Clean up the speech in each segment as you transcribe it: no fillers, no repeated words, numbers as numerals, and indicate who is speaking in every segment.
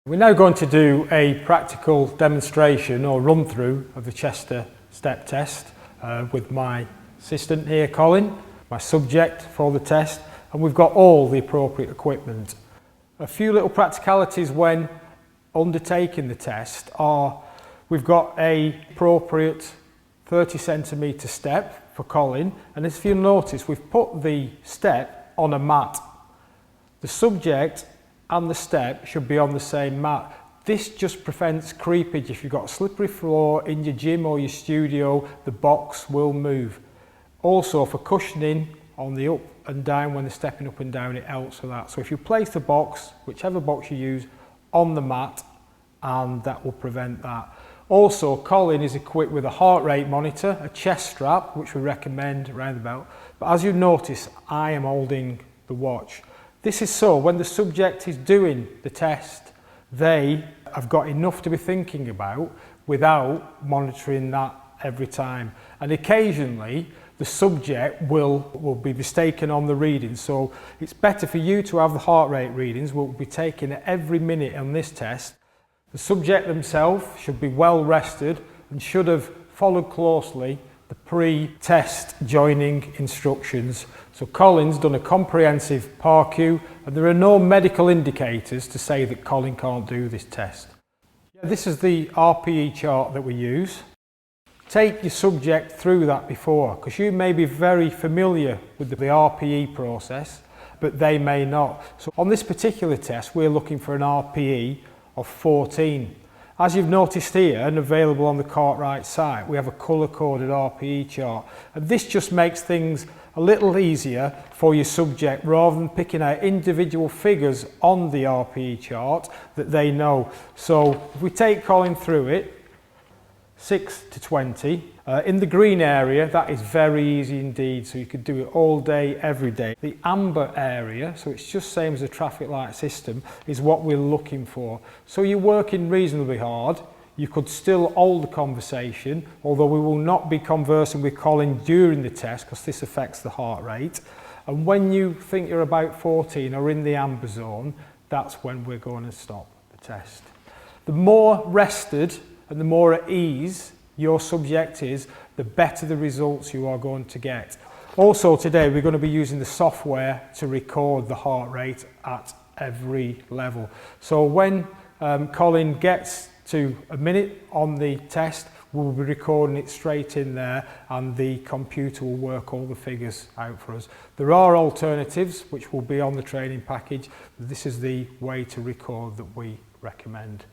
Speaker 1: We're now going to do a practical demonstration or run through of the Chester step test with my assistant here, Colin, my subject for the test, and we've got all the appropriate equipment. A few little practicalities when undertaking the test are we've got a appropriate 30 centimetre step for Colin, and if you'll notice we've put the step on a mat. The subject and the step should be on the same mat. This just prevents creepage. If you've got a slippery floor in your gym or your studio, the box will move. Also for cushioning on the up and down when they're stepping up and down, it helps for that. So if you place the box, whichever box you use, on the mat, and that will prevent that. Also, Colin is equipped with a heart rate monitor, a chest strap, which we recommend around the belt. But as you notice, I am holding the watch. This is so when the subject is doing the test, they have got enough to be thinking about without monitoring that every time. And occasionally the subject will be mistaken on the readings. So it's better for you to have the heart rate readings. We'll be taking it every minute on this test. The subject themselves should be well rested and should have followed closely the pre-test joining instructions. So Colin's done a comprehensive PARQ and there are no medical indicators to say that Colin can't do this test. This is the RPE chart that we use. Take your subject through that before, because you may be very familiar with the RPE process, but they may not. So on this particular test, we're looking for an RPE of 14. As you've noticed here and available on the Cartwright site, we have a colour-coded RPE chart. And this just makes things a little easier for your subject rather than picking out individual figures on the RPE chart that they know. So if we take Colin through it, 6 to 20. In the green area, that is very easy indeed, so you could do it all day, every day. The amber area, so it's just same as a traffic light system, is what we're looking for. So you're working reasonably hard. You could still hold the conversation, although we will not be conversing with Colin during the test because this affects the heart rate. And when you think you're about 14 or in the amber zone, that's when we're going to stop the test. The more rested and the more at ease your subject is, the better the results you are going to get. Also today we're going to be using the software to record the heart rate at every level. So when Colin gets to a minute on the test, we'll be recording it straight in there and the computer will work all the figures out for us. There are alternatives which will be on the training package. This is the way to record that we recommend.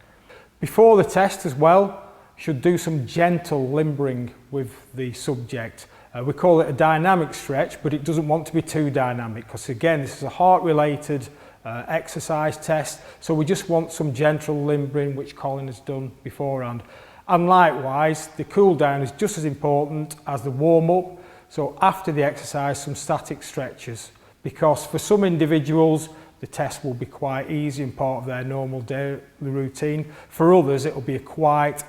Speaker 1: Before the test as well, should do some gentle limbering with the subject. We call it a dynamic stretch, but it doesn't want to be too dynamic because again, this is a heart-related exercise test, so we just want some gentle limbering, which Colin has done beforehand. And likewise, the cool down is just as important as the warm-up. So after the exercise, some static stretches, because for some individuals, the test will be quite easy and part of their normal daily routine. For others, it will be a quite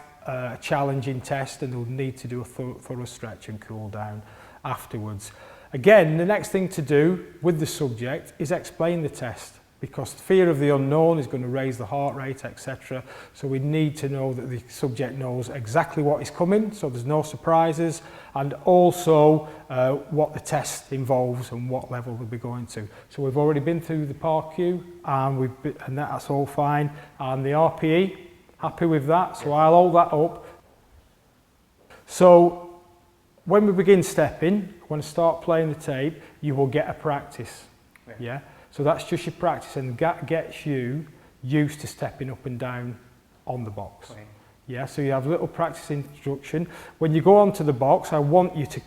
Speaker 1: challenging test and they'll need to do a thorough stretch and cool down afterwards. Again, the next thing to do with the subject is explain the test, because fear of the unknown is going to raise the heart rate, etc. So we need to know that the subject knows exactly what is coming, so there's no surprises, and also what the test involves and what level we'll be going to. So we've already been through the PARQ and that's all fine. And the RPE, happy with that, so I'll hold that up. So when we begin stepping, when I start playing the tape, you will get a practice. Yeah? So that's just your practice, and that gets you used to stepping up and down on the box. Okay. Yeah, so you have a little practice instruction. When you go onto the box, I want you to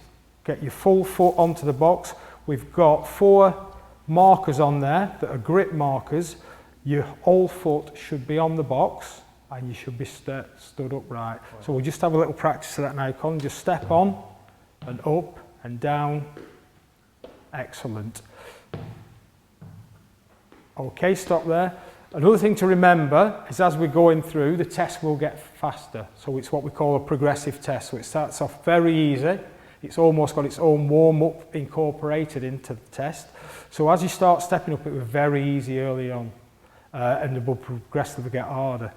Speaker 1: get your full foot onto the box. We've got 4 markers on there that are grip markers. Your whole foot should be on the box and you should be stood upright. Okay. So we'll just have a little practice of that now, Colin. Just step on and up and down. Excellent. Okay, stop there. Another thing to remember is as we're going through, the test will get faster. So it's what we call a progressive test. So it starts off very easy. It's almost got its own warm-up incorporated into the test. So as you start stepping up, it was very easy early on. and it will progressively get harder.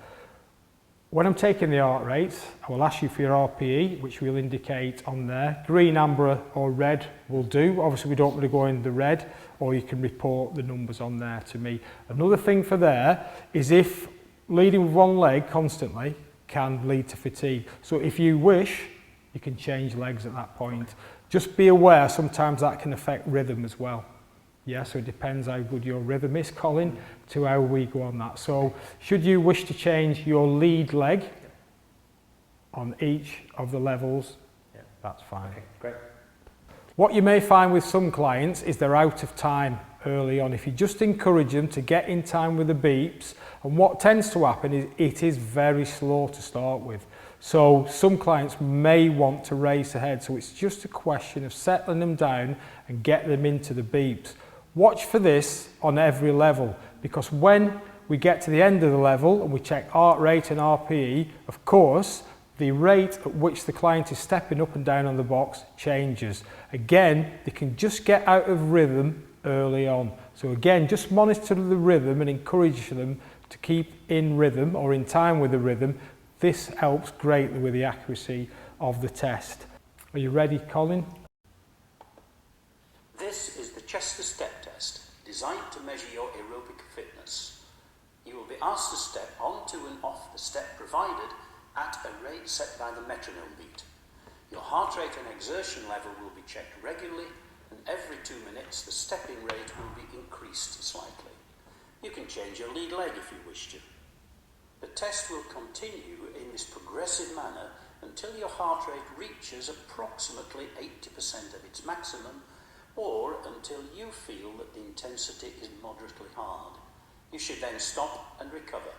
Speaker 1: When I'm taking the heart rates, I will ask you for your RPE, which we'll indicate on there. Green, amber or red will do. Obviously we don't really go in the red, or you can report the numbers on there to me. Another thing for there is if leading with one leg constantly can lead to fatigue. So if you wish, you can change legs at that point. Just be aware sometimes that can affect rhythm as well. Yeah, so it depends how good your rhythm is, Colin, to how we go on that. So should you wish to change your lead leg on each of the levels, that's fine.
Speaker 2: Okay, great.
Speaker 1: What you may find with some clients is they're out of time early on. If you just encourage them to get in time with the beeps, and what tends to happen is it is very slow to start with. So some clients may want to race ahead, so it's just a question of settling them down and get them into the beeps. Watch for this on every level, because when we get to the end of the level and we check heart rate and RPE, of course, the rate at which the client is stepping up and down on the box changes. Again, they can just get out of rhythm early on. So again, just monitor the rhythm and encourage them to keep in rhythm or in time with the rhythm. This helps greatly with the accuracy of the test. Are you ready, Colin?
Speaker 3: This is the Chester Step Test, designed to measure your aerobic fitness. You will be asked to step onto and off the step provided at a rate set by the metronome beat. Your heart rate and exertion level will be checked regularly, and every 2 minutes the stepping rate will be increased slightly. You can change your lead leg if you wish to. The test will continue in this progressive manner until your heart rate reaches approximately 80% of its maximum, or until you feel that the intensity is moderately hard. You should then stop and recover.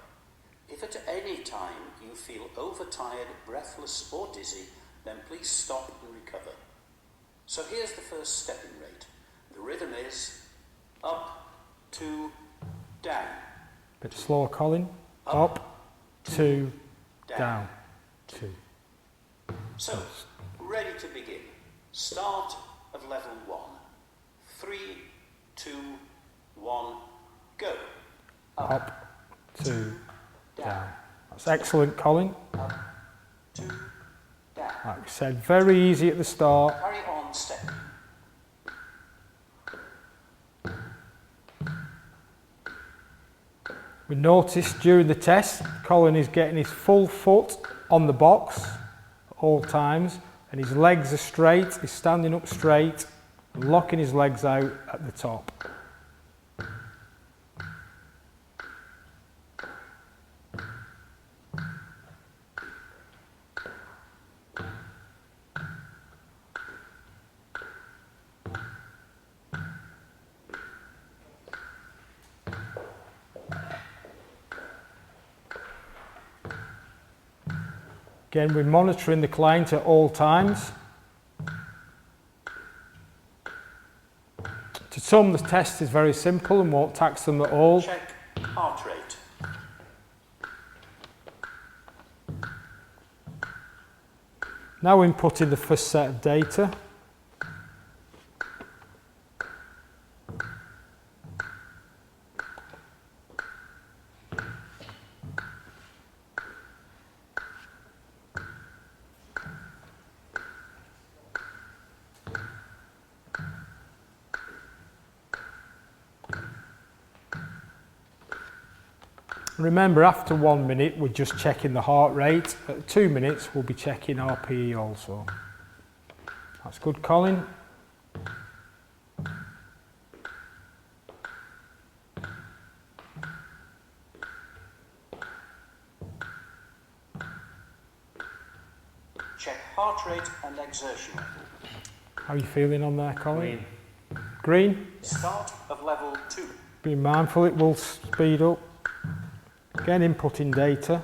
Speaker 3: If at any time you feel overtired, breathless or dizzy, then please stop and recover. So here's the first stepping rate. The rhythm is up, 2, down.
Speaker 1: Bit slower, Colin. Up, 2, down, 2.
Speaker 3: So, ready to begin. Start of level 1. 3, 2, 1, go.
Speaker 1: Up, 2, down. That's excellent, Colin.
Speaker 3: Up, 2, down.
Speaker 1: Like we said, very easy at the start.
Speaker 3: Carry on stepping.
Speaker 1: We noticed during the test, Colin is getting his full foot on the box at all times, and his legs are straight, he's standing up straight, and locking his legs out at the top. Again, we're monitoring the client at all times. To some, the test is very simple and won't tax them at all.
Speaker 3: Check heart rate.
Speaker 1: Now inputting the first set of data. Remember, after 1 minute, we're just checking the heart rate. At 2 minutes, we'll be checking RPE also. That's good, Colin.
Speaker 3: Check heart rate and exertion level.
Speaker 1: How are you feeling on there, Colin?
Speaker 2: Green.
Speaker 1: Green?
Speaker 3: Start of level 2.
Speaker 1: Be mindful, it will speed up. Again, inputting data.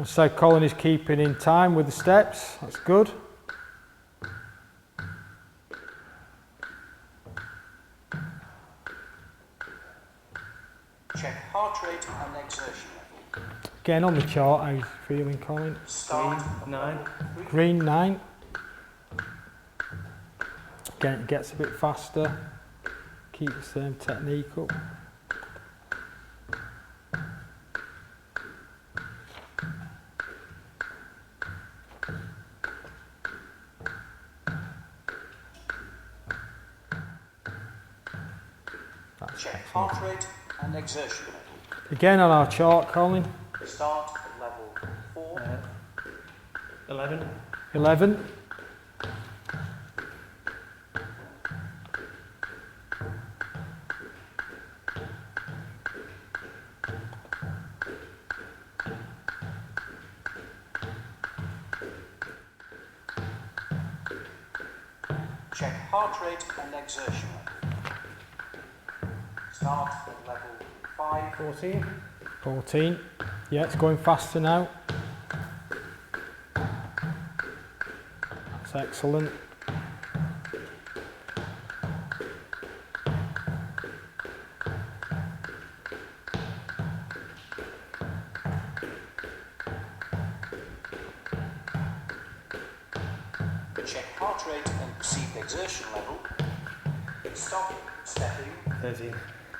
Speaker 1: So Colin is keeping in time with the steps, that's good.
Speaker 3: Check heart rate and exertion level.
Speaker 1: Again, on the chart, how are you feeling, Colin?
Speaker 3: Start
Speaker 2: Green, 9.
Speaker 1: Green, 9. Again, it gets a bit faster. Keep the same technique up.
Speaker 3: Check heart rate and exertion level.
Speaker 1: Again on our chart, Colin.
Speaker 3: Start at level 4.
Speaker 2: 11.
Speaker 1: 11.
Speaker 3: Check heart rate and exertion level. Start at level 5.
Speaker 2: 14.
Speaker 1: 14. Yeah, it's going faster now. That's excellent.
Speaker 3: Check heart rate and perceived exertion level. Stop stepping.
Speaker 2: 13.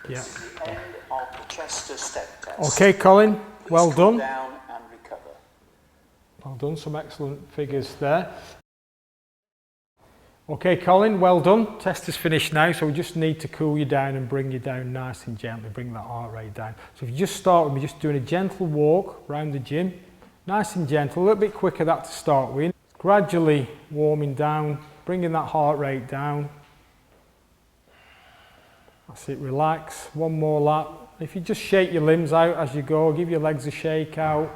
Speaker 1: Yeah.
Speaker 3: This is the end of the Chester step test.
Speaker 1: Okay, Colin, well
Speaker 3: Please cool
Speaker 1: done.
Speaker 3: down and recover.
Speaker 1: Well done, some excellent figures there. Okay, Colin, well done. Test is finished now, so we just need to cool you down and bring you down nice and gently, bring that heart rate down. So if you just start with me just doing a gentle walk around the gym, nice and gentle, a little bit quicker that to start with. Gradually warming down, bringing that heart rate down. That's it, relax. One more lap. If you just shake your limbs out as you go, give your legs a shake out.